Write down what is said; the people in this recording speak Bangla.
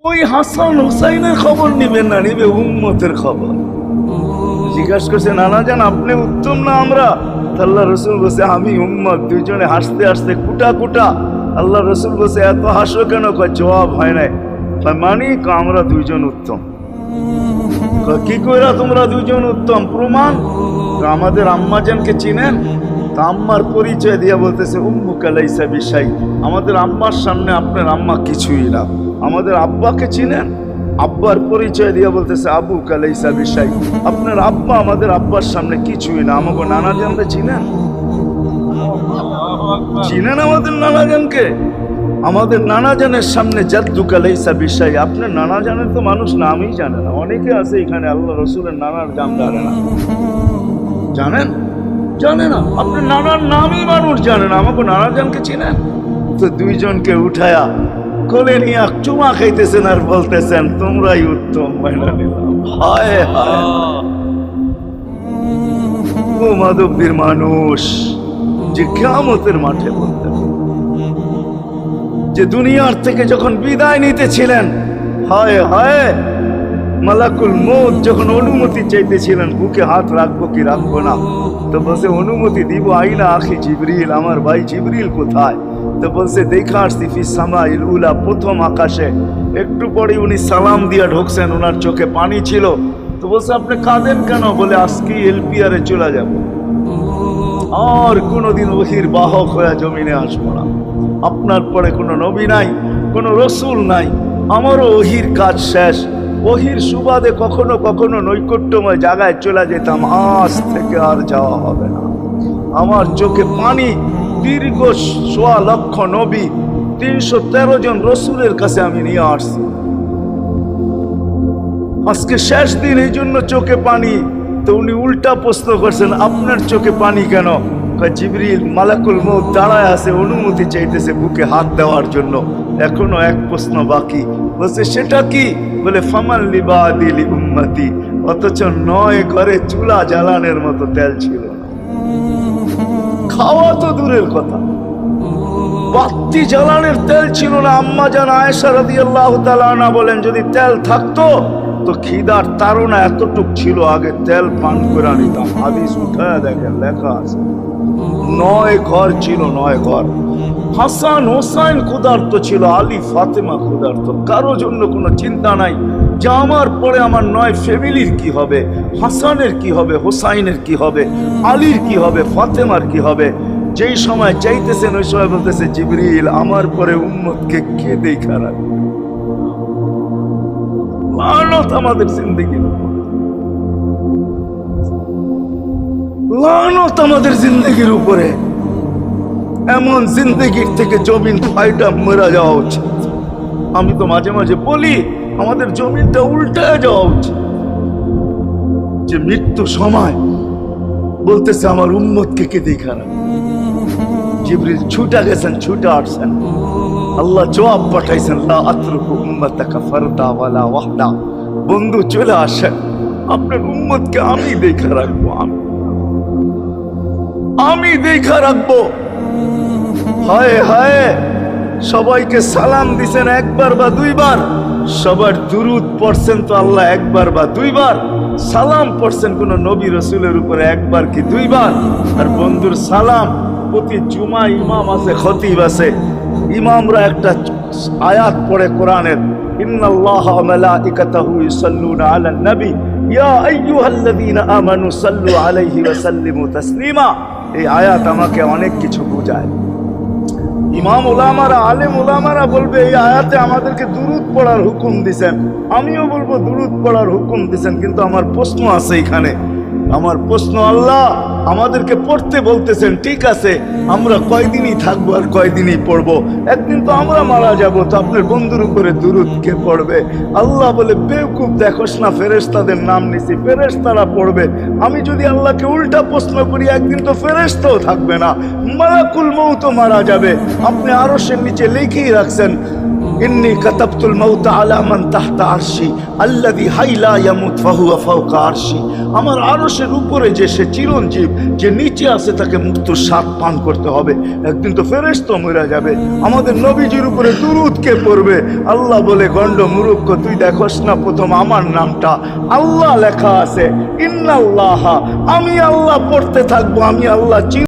ওই হাসান হুসাইনের খবর নিবেন না, নিবে উম্মতের খবর। জিজ্ঞাসা করছে নানা জান আপনি উত্তম না আমরা? আল্লাহ রসুল বলছে আমি উম্মত। দুইজনে হাসতে হাসতে কুটা কুটা। আল্লাহ রসুল বলছে এত হাসো কেন? কয় জবাব হয় নাই। মানি আমরা দুইজন উত্তম। কি কইরা তোমরা দুইজন উত্তম? প্রমাণ। আমাদের আম্মাজানকে চিনেন? তা আম্মার পরিচয় দিয়া বলতেছে উম্মুকা লাইসা বিশাই। আমাদের আম্মার সামনে আপনার আম্মা কিছুই না। আমাদের আব্বাকে চিনেন? আব্বার পরিচয় দিয়া বলতেছে আবুকা লাইসা বিশাই। আপনার আব্বা আমাদের আব্বার সামনে কিছুই না। আমাকে নানা জানকে চিনেন? চিনেন আমাদের নানা জানকে? আমাদের নানা জানের সামনে জাদ্দুকা লাইসা বিশাই। আপনার নানা জানের তো মানুষ নামই জানে না। অনেকে আছে এখানে আল্লাহ রসুলের নানার নাম জানে না। জানেন? জানে না। আপনার নানার নামই মানুষ জানে না। আমাকে নানা জানকে চিনেন? তো দুইজনকে উঠায়া কোলে নিয়ে চুমা খাইতেছেন আর বলতেছেন তোমরাই উত্তম। হায় হায়, ও মাধবীর মানুষ যে কিয়ামতের মাঠে বলতেন, যে দুনিয়ার থেকে যখন বিদায় নিতেছিলেন, হায় হায়, মালাকুল মউত যখন অনুমতি চাইতেছিলেন বুকে হাত রাখবো কি রাখবো না, তো বলছে অনুমতি দিব। আইনা আখি জিবরিল, আমার ভাই জিবরিল কোথায়? তো বলছে দেখা আসছি ফি সামাইল উলা, প্রথম আকাশে। একটু পরে উনি সালাম দিয়া ঢুকছেন, ওনার চোখে পানি ছিল। তো বলছে আপনি কাঁদেন কেন? বলে আজকে এলপিআরে চলে যাব, আর কোনোদিন ওহির বাহক হয়ে জমিনে আসবো না। আপনার পরে কোনো নবী নাই, কোনো রসুল নাই, আমারও ওহির কাজ শেষ। ওহির সুবাদে কখনো কখনো নৈকট্যময় জায়গায় চলে যেতাম, আজ থেকে আর যাওয়া হবে না। আমার চোখে পানি। দীর্ঘ ১.৫ লক্ষ নবী, ৩১৩ জন রসুলের কাছে আমি নিয়ে আসছি। আজকে শেষ দিন, এই জন্য চোখে পানি। তো উনি উল্টা প্রশ্ন করছেন আপনার চোখে পানি কেন? জিবরিল মালাকুল মউত দাঁড়ায় আছে, অনুমতি চাইতেছে বুকে হাত দেওয়ার জন্য। এখনো এক প্রশ্ন বাকি। বলছে সেটা কি? বলে ফামান লিবাদিলি উম্মতি। অথচ ৯ ঘরে চুলা জ্বালানোর মতো তেল ছিল না। খাওয়া তো দূরের কথা, বাতি জ্বালানোর তেল ছিল না। আম্মা জান আয়েশা রাদিয়াল্লাহু তাআলা আনহা বলেন যদি তেল থাকতো তো খিদার তাড়না এতটুক ছিল, আগে তেল পান করে নিতাম। হাদিস উঠায় দেখেন, লেখা আছে ৯ ঘর ছিল, ৯ ঘর। হাসান হোসাইন ক্ষুধার্ত ছিল, আলী ফাতেমা ক্ষুধার্ত। কারো জন্য কোনো চিন্তা নাই যে আমার পরে আমার ৯ ফ্যামিলির কি হবে, হাসানের কি হবে, হোসাইনের কি হবে, আলীর কি হবে, ফাতেমার কি হবে। যেই সময় চাইতেছেন ওই সময় বলতেছে জিবরিল আমার পরে উম্মতকে কে দেখা রাখবে। লানত আমাদের জিন্দেগির উপর, লানত আমাদের জিন্দেগির উপরে। এমন জিন্দেগির থেকে জমিন ফাইটা মরা যাওয়া উচিত। আমি তো মাঝে মাঝে বলি আমাদের জমিনটা উল্টায় যাওয়া উচিত, যে মৃত্যু সময় বলতেছে আমার উম্মতকে কে দেখা রাখবে। জিবরিল ছুটা গেছেন, ছুটা আসছেন, আল্লাহ জবাব পাঠাইছেন লা আতরুকু উম্মাতাকা ফারদা ওয়ালা ওয়াহদা। বন্ধু চলে আসেন, আপনার উম্মতকে আমি দেখা রাখবো, আমি দেখা রাখবো। হায় হায়, সবাইকে সালাম দিছেন একবার বা দুইবার, সবার দুরুদ পড়ছেন তো আল্লাহ একবার বা দুইবার, সালাম পড়ছেন কোন নবী রসুলের উপরে একবার কি দুইবার। আর বন্ধুর সালাম প্রতি জুমা ইমাম আছে, খতিব আছে, ইমামরা একটা আয়াত পড়ে কোরআনের, ইন্নাল্লাহা ওয়া মালাইকাতাহু ইউসাল্লুনা আলান নবী ইয়া আইয়ুহাল্লাযীনা আমানু সাল্লু আলাইহি ওয়া সাল্লিমু তাসলিমা। এই আয়াত আমাকে অনেক কিছু বোঝায়। ইমাম উলামারা, আলেম উলামারা বলবে এই আয়াতে আমাদেরকে দুরূদ পড়ার হুকুম দিছেন, আমিও বলবো দুরূদ পড়ার হুকুম দিছেন। কিন্তু আমার প্রশ্ন আছে এখানে, আমার প্রশ্ন, আল্লাহ আমাদেরকে পড়তে বলতেছেন, ঠিক আছে, আমরা কয়দিনই থাকবো আর কয়দিনই পড়বো? একদিন তো আমরা মারা যাব, তো আপনার বন্ধুর উপরে দুরূদ কে পড়বে? আল্লাহ বলে বেওকুফ, দেখোস না ফেরেশতাদের নাম নিছি, ফেরেশতারা পড়বে। আমি যদি আল্লাহকে উল্টা প্রশ্ন করি, একদিন তো ফেরেশতাও থাকবে না, মালাকুল মউত মারা যাবে। আপনি আরশের নিচে লিখেই রাখছেন ইন্নী কাতাবতুল মাউত আলা মান তাহতা আরশি আল্লাযী হাই লা ইয়ামুত ফাহুয়া ফাওকা আরশি। আমার আরশের উপরে যে সে চিরঞ্জীব, যে নিচে আছে তাকে মৃত্যুর স্বাদ পান করতে হবে। একদিন তো ফেরেশতা মরে যাবে। আমাদের নবীজির উপরে দুরূদ কে পড়বে? আল্লাহ বলে, গন্ড মূর্খ, তুই দেখোস না প্রথম আমার নামটা আল্লাহ লেখা আছে, ইন্নাল্লাহ, আমি আল্লাহ পড়তে থাকবো, আমি আল্লাহ